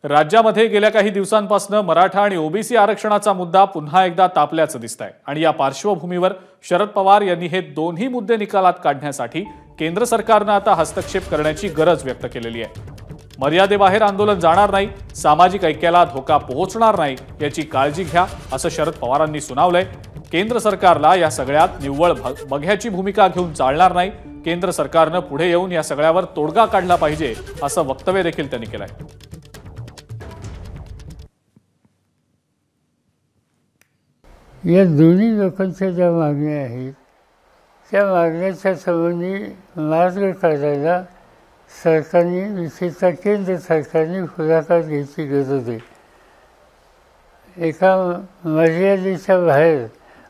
राज्यामध्ये गेल्या काही दिवसांपासून मराठा आणि ओबीसी आरक्षणाचा मुद्दा पुन्हा एकदा तापल्याचं दिसतंय आणि या पार्श्वभूमीवर शरद पवार यांनी हे दोन्ही मुद्दे निकालात काढण्यासाठी केंद्र सरकारने आता हस्तक्षेप करण्याची गरज व्यक्त केलेली आहे। मर्यादेबाहेर आंदोलन जाणार नाही, सामाजिक ऐक्याला धोका पोहोचणार नाही याची काळजी घ्या असं शरद पवारांनी सुनावलंय। केंद्र सरकारला या सगळ्यात निव्वळ बघ्याची भूमिका घेऊन चालणार नाही, केंद्र सरकारने पुढे येऊन या सगळ्यावर तोडगा काढला पाहिजे असं वक्तव्य देखील त्यांनी केलंय। या दोन्ही लोकांच्या ज्या मागण्या आहेत त्या मागण्याच्या संबंधी मार्ग काढायला सरकारने, विशेषतः केंद्र सरकारने पुढाकार घ्यायची गरज आहे। एका मर्यादेच्या बाहेर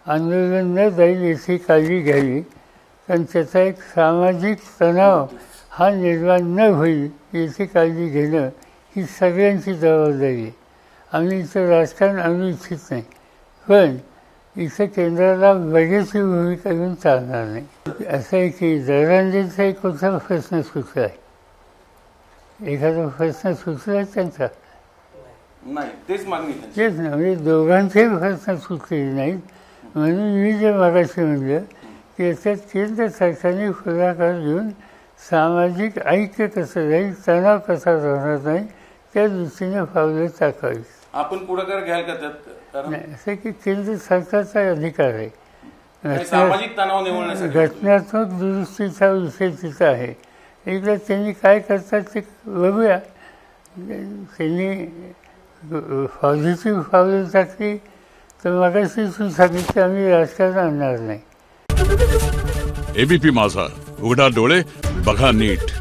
आंदोलन न जाईल याची काळजी घ्यावी, कारण त्याचा एक सामाजिक तणाव हा निर्माण न होईल याची काळजी घेणं ही सगळ्यांची जबाबदारी आहे। आम्ही इथं राजकारण आणू इच्छित नाही, पण इथं केंद्राला बघ्याची भूमिका घेऊन चालणार नाही। असं आहे की दरांजेचा एक कोणता प्रश्न सुचला आहे, एखादा प्रश्न सुचला आहे त्यांचा नाही, तेच मागणी तेच ना, म्हणजे दोघांचेही प्रश्न सुचलेले नाहीत। म्हणून मी जे मगाशी म्हणलं की याच्यात केंद्र सरकारने पुढाकार घेऊन सामाजिक ऐक्य कसं राहील, तणाव कसा राहणार नाही त्या दृष्टीने पावलं टाकावी। आपण पुढाकार घ्याल का त्यात? नाही, असं की केंद्र सरकारचा अधिकार आहे, सामाजिक तणाव निवळण्यासाठी घटनात्मक दुरुस्तीचा विषय तिथं आहे। एकदा त्यांनी काय करतात ते बघूया। त्यांनी पॉझिटिव्ह पावलं टाकली तर मगाशी सांगितलं आम्ही राजकारण आणणार नाही। एबीपी माझा, उघडा डोळे बघा नीट।